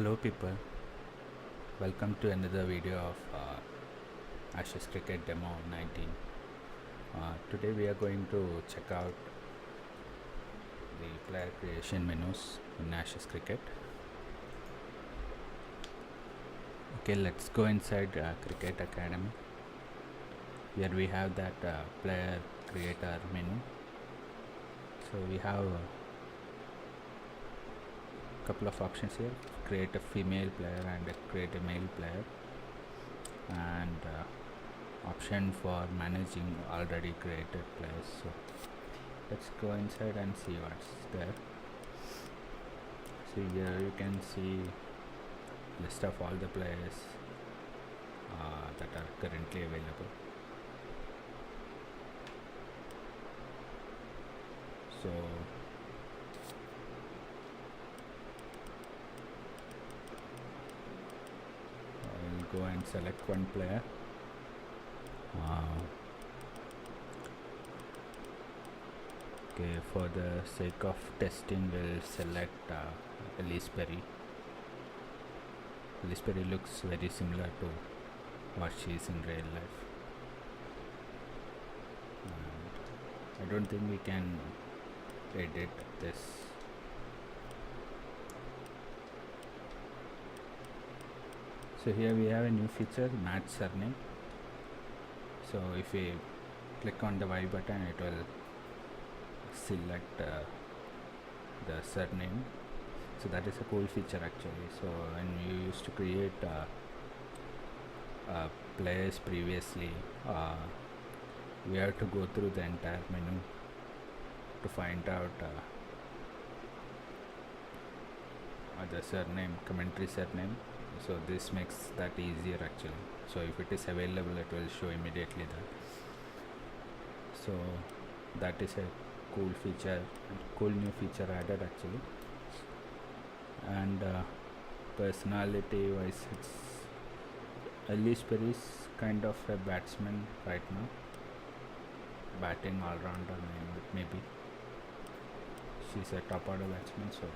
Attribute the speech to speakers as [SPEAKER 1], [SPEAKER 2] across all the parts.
[SPEAKER 1] Hello people, welcome to another video of Ashes Cricket Demo 19. Today we are going to check out the player creation menus in Ashes Cricket. Okay, let's go inside Cricket Academy. Here we have that player creator menu. So we have a couple of options here: create a female player and create a male player, and option for managing already created players. So let's go inside and see what's there. So here you can see list of all the players that are currently available. So I'll go and select one player. Okay, for the sake of testing, we'll select Elise Perry. Elise Perry looks very similar to what she is in real life. And I don't think we can edit this. So here we have a new feature, match surname. So if we click on the Y button, it will select the surname. So that is a cool feature actually. So when you used to create players previously, we have to go through the entire menu to find out the surname, commentary surname. So this makes that easier actually. So if it is available, it will show immediately that. So that is a cool feature, cool new feature added actually. And personality wise, it's Elise Perry is kind of a batsman right now, batting all-rounder maybe. She's a top order batsman, so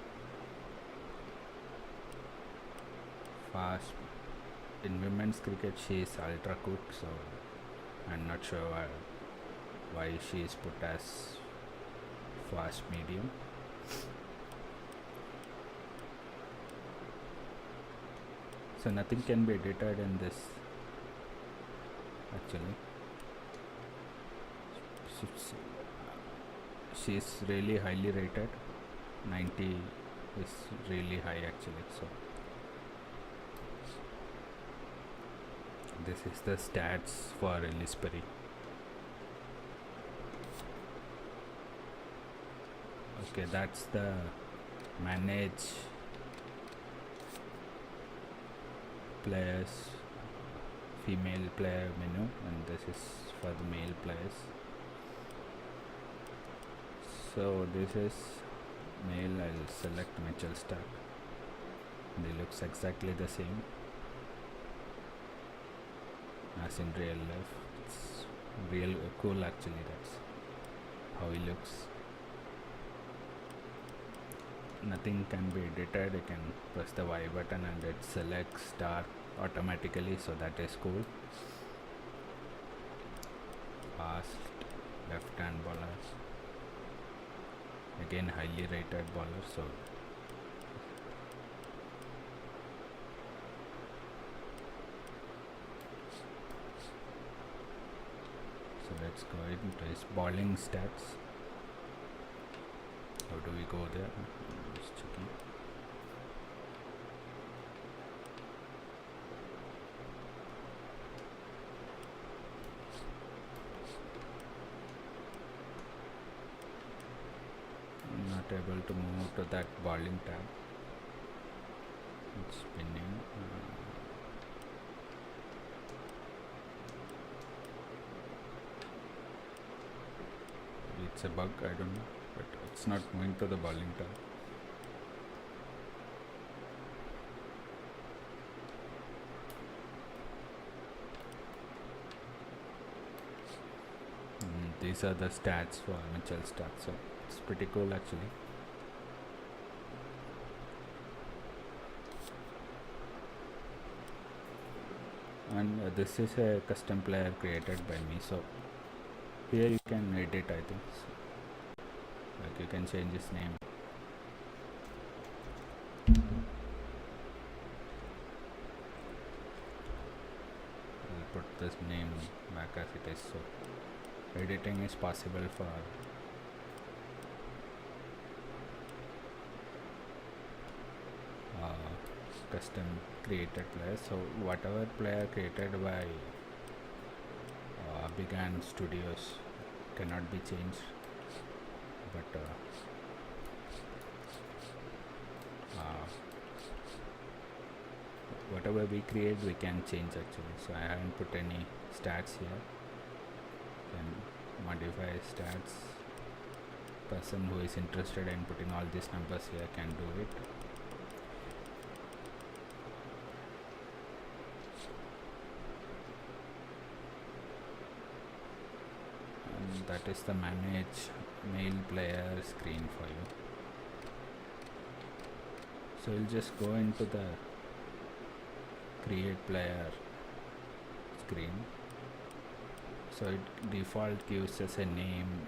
[SPEAKER 1] fast. In women's cricket she is ultra quick, so I'm not sure why she is put as fast medium. So nothing can be edited in this actually. She is really highly rated. 90 is really high actually. So this is the stats for Elise Perry. Okay, that's the manage players female player menu, and this is for the male players. So this is male. I'll select Mahesh.V. They looks exactly the same as in real life. It's real cool actually. That's how he looks. Nothing can be edited. You can press the Y button and it selects star automatically, so that is cool. Fast left hand bowler, again highly rated bowler. So let's go into his bowling stats. How do we go there? Just checking. I'm not able to move to that bowling tab. It's spinning. It's a bug, I don't know, but it's not moving to the bowling tab. These are the stats for Mahesh.V. So it's pretty cool actually. and this is a custom player created by me, so here you can edit, I think so, like you can change his name. I'll put this name back as it is, so editing is possible for custom created players. So whatever player created by bigantstudios cannot be changed, but whatever we create we can change actually. So I haven't put any stats here. Can modify stats. Person who is interested in putting all these numbers here can do it. And that is the manage mail player screen for you. So you'll just go into the create player screen. So it default gives us a name,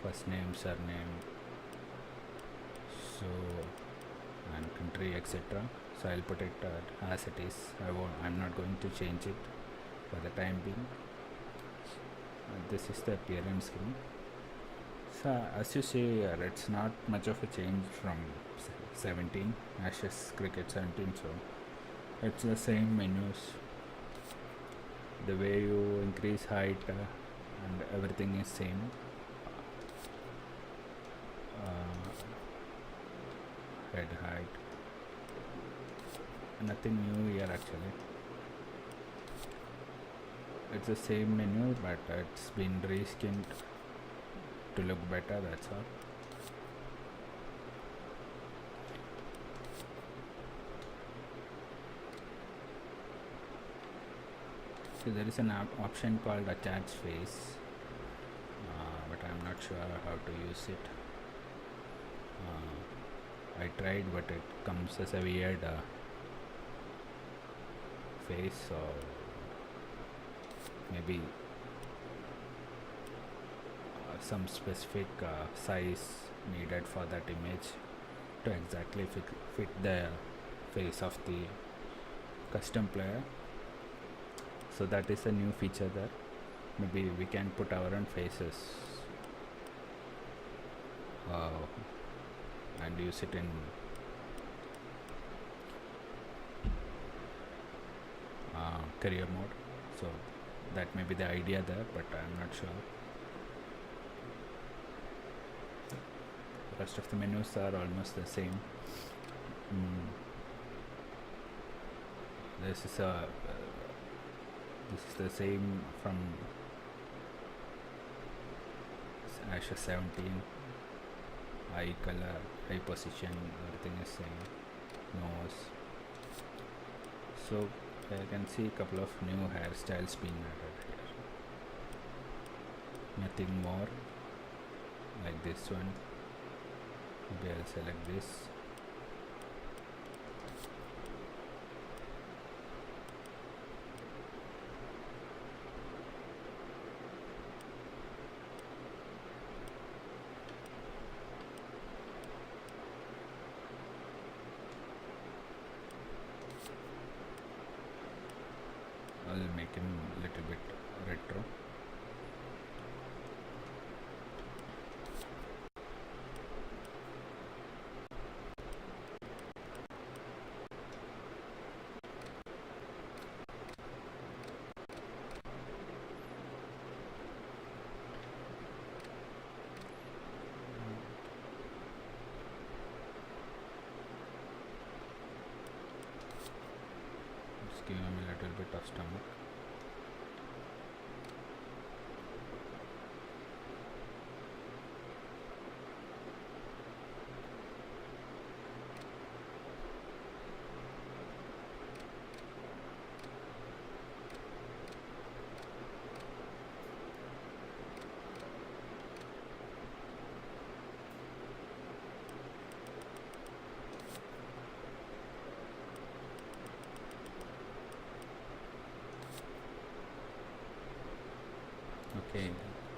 [SPEAKER 1] first name, surname, so and country, etc. So I'll put it as it is. I'm not going to change it for the time being. This is the appearance screen. So as you see here, it's not much of a change from 17 Ashes Cricket 17. So it's the same menus. The way you increase height and everything is same. Head height, nothing new here actually. It's the same menu, but it's been reskinned to look better, that's all. So there is an option called attach face, but I'm not sure how to use it. I tried, but it comes as a weird face, so maybe some specific size needed for that image to exactly fit the face of the custom player. So that is a new feature there. Maybe we can put our own faces and use it in career mode. So that may be the idea there, but I'm not sure. The rest of the menus are almost the same. This is the same from Ashes 17. Eye color, eye position, everything is same. Nose. So I can see a couple of new hairstyles being added here. Nothing more like this one. Maybe I'll select this. I'll make him a little bit retro. Just give him a little bit of stomach.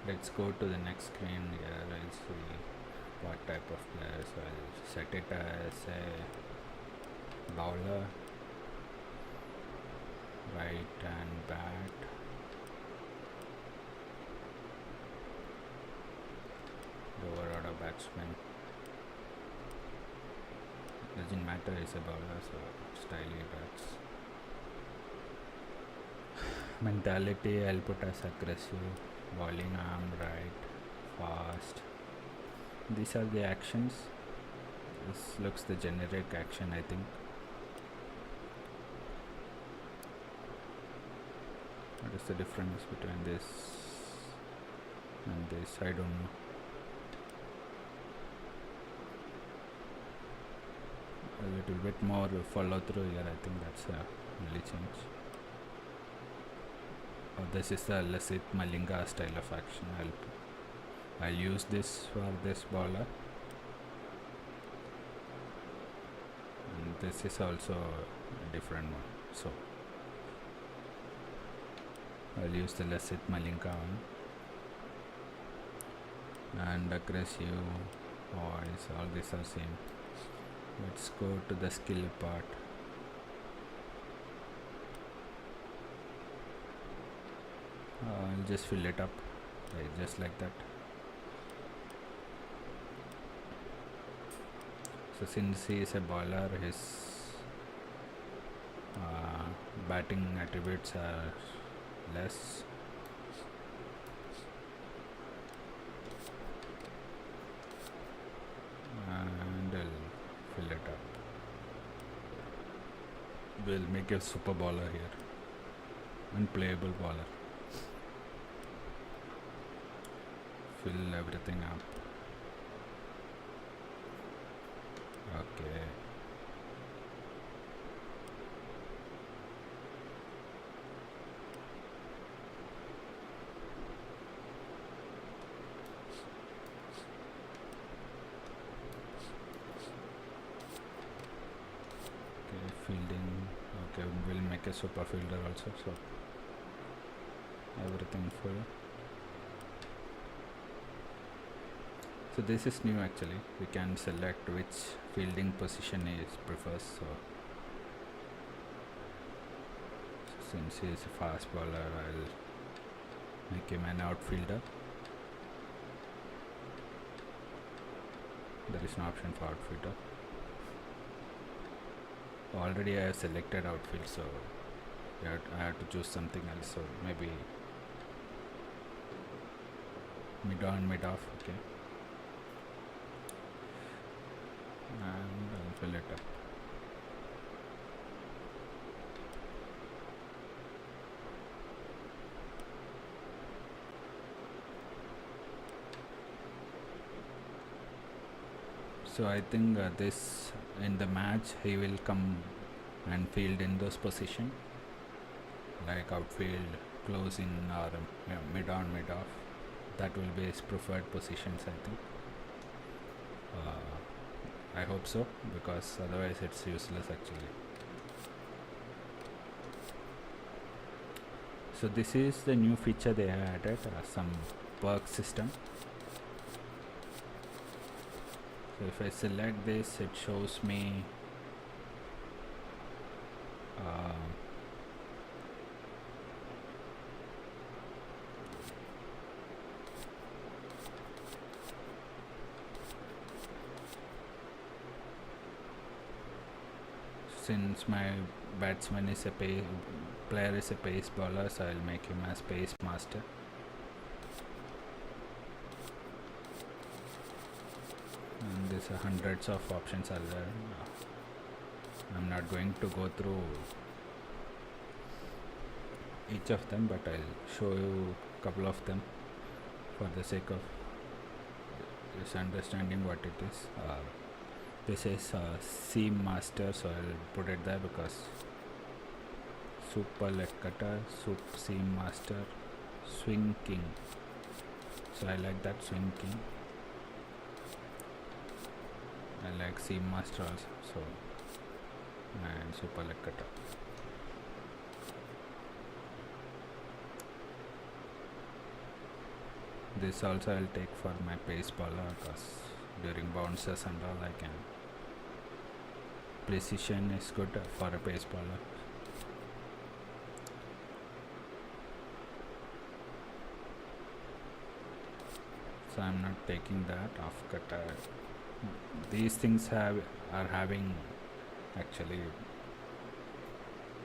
[SPEAKER 1] Let's go to the next screen. Here I'll see what type of player. So I'll set it as a bowler, right and bat, lower order batsman. Doesn't matter, it's a bowler, so styly bats. Mentality I'll put as aggressive, bowling arm right, fast. These are the actions. This looks the generic action, I think. What is the difference between this and this? I don't know. A little bit more follow through here, I think that's the only change. Oh, this is the Lasit Malinga style of action. I'll use this for this bowler, and this is also a different one, so I'll use the Lasit Malinga one. And aggressive, voice, all these are same. Let's go to the skill part. I'll just fill it up, just like that. So since he is a bowler, his batting attributes are less. And I'll fill it up. We'll make a super bowler here, unplayable bowler. Fill everything up. Okay. Fielding. Okay, we'll make a super fielder also, so everything full. So this is new actually. We can select which fielding position he prefers. So since he is a fast bowler, I'll make him an outfielder. There is an option for outfielder. Already I have selected outfield, so I have to choose something else. So maybe mid on, mid off. Okay. And I'll fill it up. So I think this in the match he will come and field in those positions, like outfield, close in, or mid on, mid off. That will be his preferred positions, I think. I hope so, because otherwise it's useless actually. So this is the new feature they have added, some perk system. So if I select this, it shows me since my batsman is a player is a pace bowler, so I'll make him as pace master. And there's hundreds of options are there. I'm not going to go through each of them, but I'll show you a couple of them for the sake of just understanding what it is. This is seam master, so I'll put it there because super leg cutter, seam master, swing king. So I like that, swing king. I like seam master also, so, and super leg cutter. This also I'll take for my pace bowler because during bounces and all I can. Precision is good for a pace bowler. So I'm not taking that off cutter. These things are having actually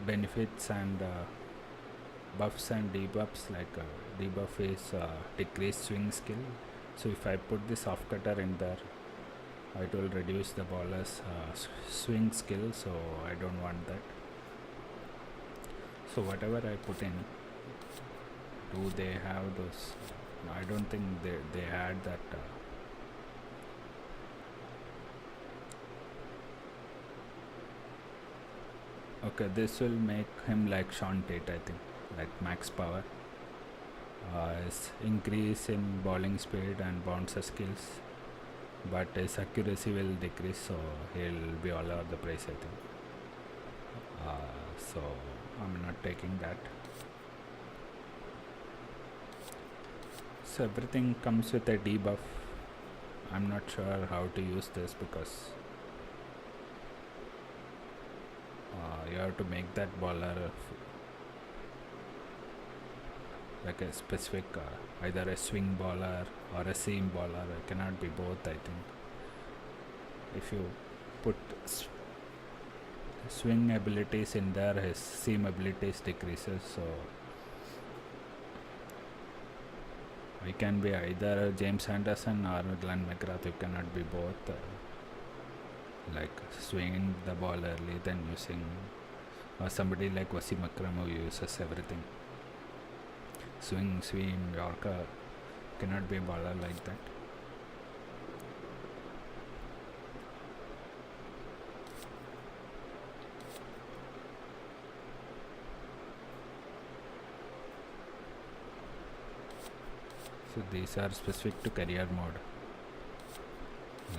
[SPEAKER 1] benefits and buffs and debuffs. Like debuff is decreased swing skill. So if I put this off cutter in there, it will reduce the bowler's swing skill. So I don't want that. So whatever I put in, do they have those? I don't think they had that. Okay, this will make him like Sean Tate, I think, like max power. His increase in bowling speed and bouncer skills, but his accuracy will decrease, so he'll be all over the place, I think. So I'm not taking that. So everything comes with a debuff. I'm not sure how to use this because you have to make that bowler like a specific either a swing bowler or a seam bowler. It cannot be both, I think. If you put swing abilities in there, his seam abilities decreases, so it can be either James Anderson or Glenn McGrath. You cannot be both. Like swinging the ball early, then using somebody like Wasim Akram who uses everything. Swing, Yorker, cannot be a bowler like that. So these are specific to career mode.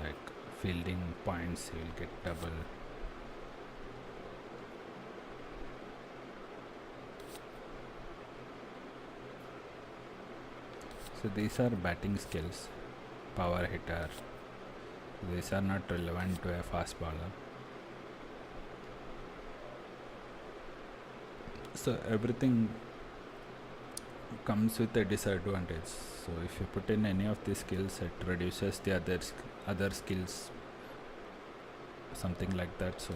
[SPEAKER 1] Like fielding points, you will get double. So these are batting skills, power hitter. These are not relevant to a fast bowler. So everything comes with a disadvantage. So if you put in any of these skills, it reduces the other skills, something like that. So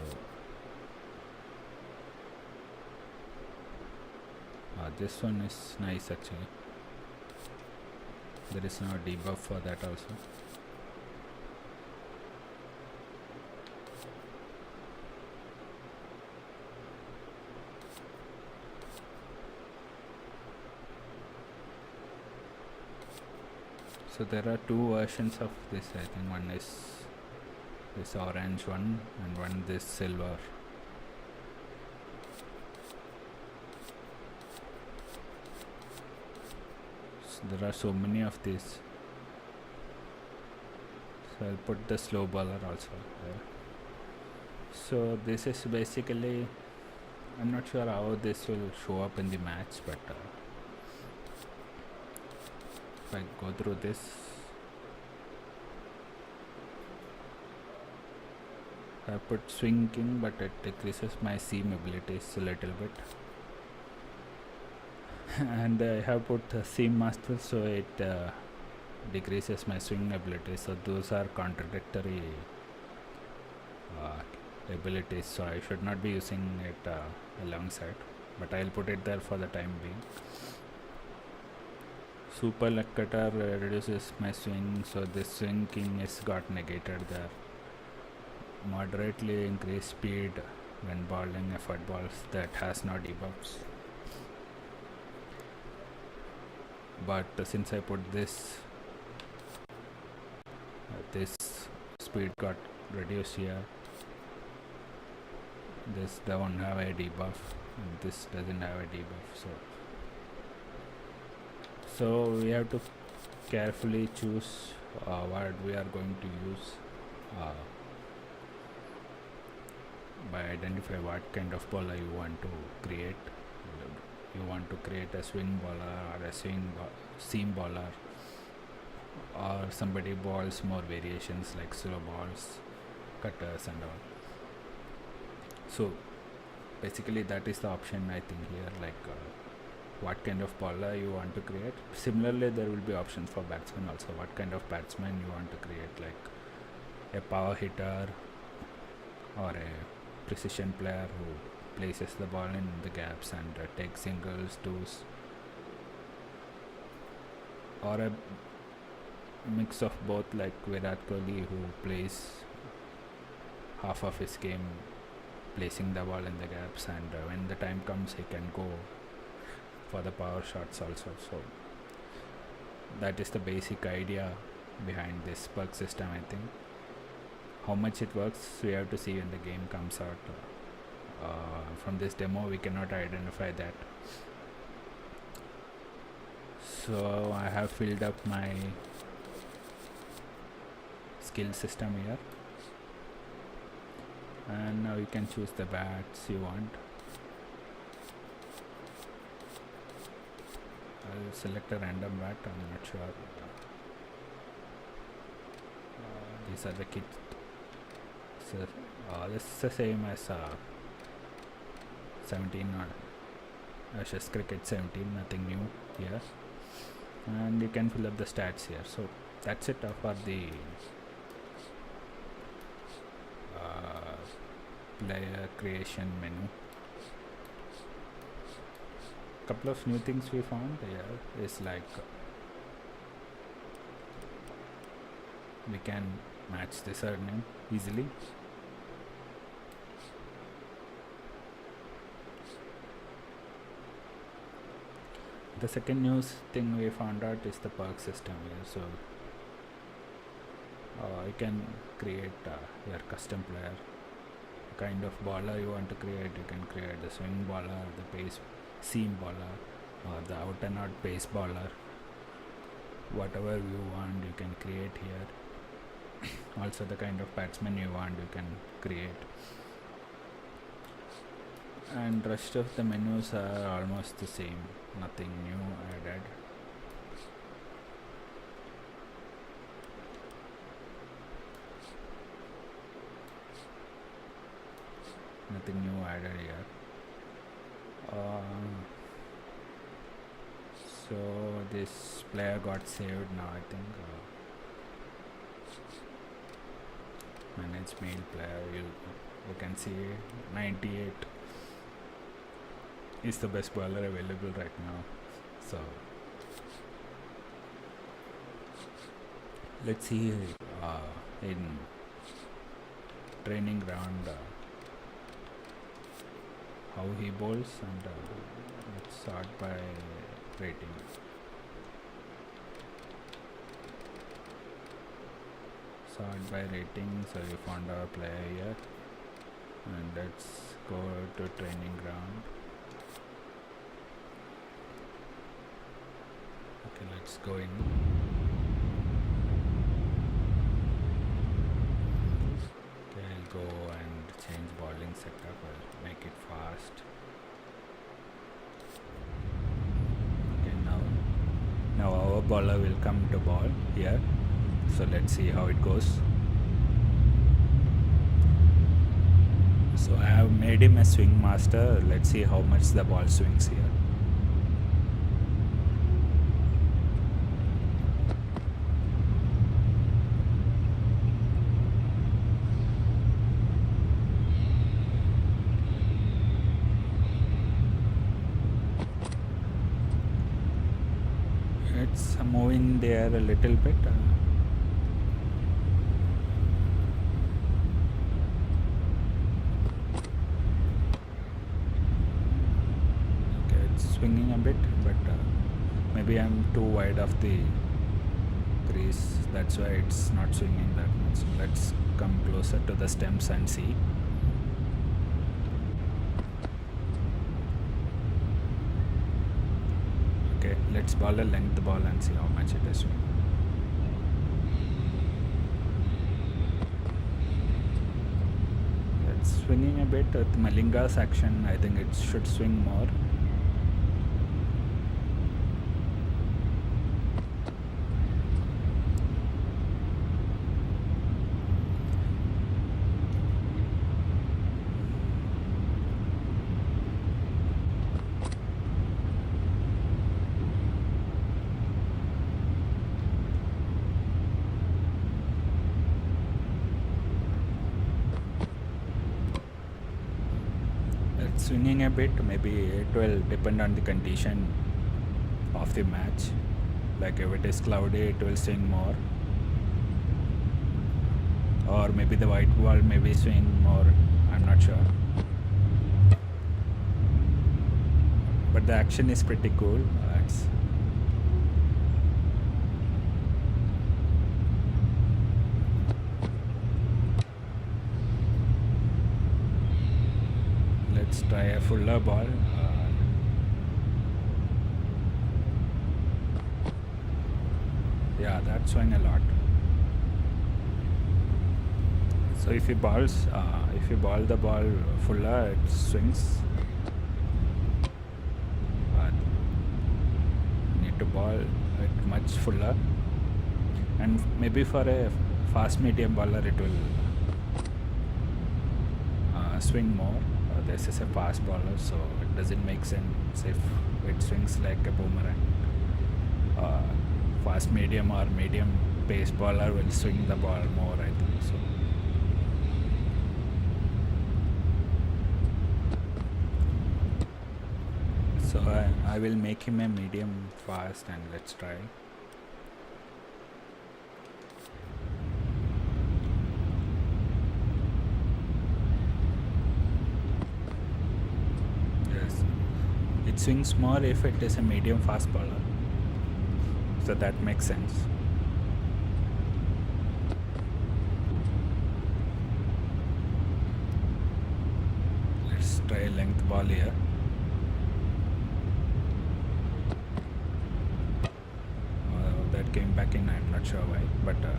[SPEAKER 1] this one is nice actually. There is no debuff for that also. So there are two versions of this. I think one is this orange one and one this silver. So there are so many of these. So I'll put the slow bowler also there. So this is basically, I'm not sure how this will show up in the match, but if I go through this, I put swing king, but it decreases my seam abilities a little bit. And I have put seam master, so it decreases my swing abilities. So those are contradictory abilities, so I should not be using it alongside, but I'll put it there for the time being. Super leg cutter reduces my swing, so this swing king is got negated there. Moderately increased speed when bowling effort balls, that has no debuffs. But since I put this, this speed got reduced here. This don't have a debuff, and this doesn't have a debuff. So we have to carefully choose what we are going to use by identify what kind of bowler you want to create. You want to create a swing bowler or a seam bowler, or somebody bowls more variations like slow balls, cutters and all. So basically that is the option I think here, like what kind of bowler you want to create. Similarly, there will be options for batsmen also, what kind of batsman you want to create, like a power hitter or a precision player who places the ball in the gaps and takes singles, twos, or a mix of both, like Virat Kohli, who plays half of his game placing the ball in the gaps, and when the time comes he can go for the power shots also. So that is the basic idea behind this perk system, I think. How much it works we have to see when the game comes out. From this demo we cannot identify that. So I have filled up my skill system here, and now you can choose the bats you want. I'll select a random bat, I'm not sure. These are the kits. So this is the same as 17 versus Cricket 17, nothing new here. And you can fill up the stats here. So that's it for the player creation menu. Couple of new things we found here is like we can match the surname easily. The second news thing we found out is the perk system here. So you can create your custom player, the kind of bowler you want to create. You can create the swing bowler, the pace seam bowler, or the out and out pace bowler. Whatever you want you can create here. Also the kind of batsman you want you can create, and rest of the menus are almost the same, nothing new added. Nothing new added here. So this player got saved now, I think. Manage mail player, you can see 98 is the best bowler available right now. So let's see in training ground how he bowls, and let's sort by rating. Sort by rating. So we found our player here, and let's go to training ground. Okay, let's go in. Okay, I'll go and change bowling setup. I'll make it fast. Okay, now our bowler will come to ball here. So let's see how it goes. So I have made him a swing master. Let's see how much the ball swings here. It's moving there a little bit. Swinging a bit, but maybe I'm too wide of the crease, that's why it's not swinging that much. Let's come closer to the stems and see. Okay, let's bowl a length ball and see how much it is swinging. It's swinging a bit. With Malinga's action, I think it should swing more. swinging a bit. Maybe it will depend on the condition of the match. Like if it is cloudy, it will swing more, or maybe the white ball maybe swing more. I'm not sure, but the action is pretty cool. Let's try a fuller ball. Yeah, that swung a lot. So if you ball the ball fuller, it swings. Need to ball it much fuller, and maybe for a fast medium bowler it will swing more. This is a fast bowler, so it doesn't make sense if it swings like a boomerang. Fast medium or medium pace bowler will swing the ball more, I think so. So I will make him a medium fast, and let's try. Yes, it swings more if it is a medium fast bowler, so that makes sense. Let's try a length ball here. That came back in, I'm not sure why, but a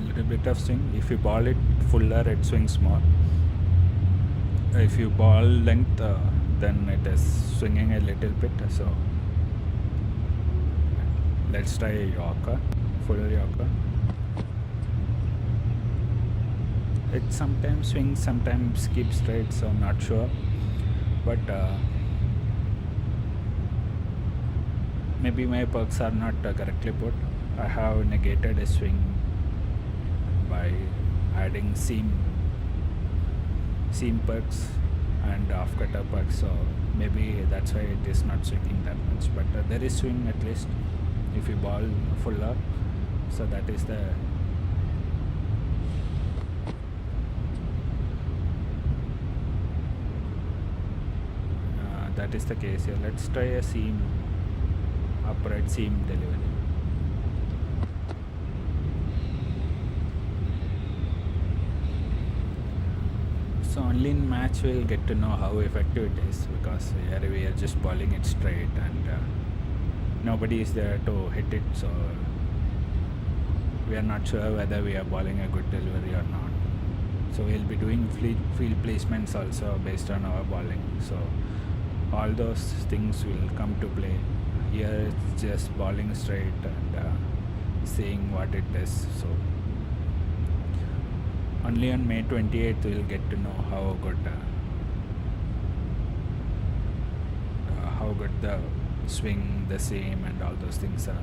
[SPEAKER 1] little bit of swing. If you ball it fuller, it swings more. If you ball length, then it is swinging a little bit. So let's try a Yorker, full Yorker. It sometimes swings, sometimes keeps straight, so I'm not sure. But maybe my perks are not correctly put. I have negated a swing by adding seam perks and off cutter perks, so maybe that's why it is not swinging that much. But there is swing at least if you ball fuller, so that is the case here. Let's try a upright seam delivery. So only in match we'll get to know how effective it is, because here we are just bowling it straight and nobody is there to hit it, so we are not sure whether we are bowling a good delivery or not. So we'll be doing field placements also based on our bowling, so all those things will come to play. Here it's just bowling straight and seeing what it does. So only on May 28th we'll get to know how good the swing, the seam and all those things are,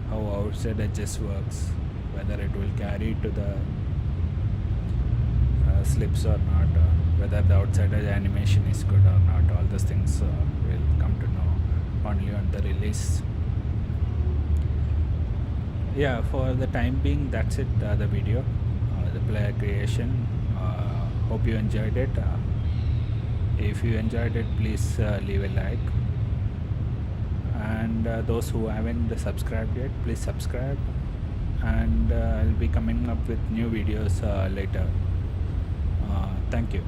[SPEAKER 1] how outside edges works, whether it will carry to the slips or not, whether the outside edge animation is good or not. All those things will come to know only on the release. Yeah, for the time being, that's it, the video, the player creation. Hope you enjoyed it. If you enjoyed it, please leave a like, and those who haven't subscribed yet, please subscribe, and I'll be coming up with new videos later. Thank you.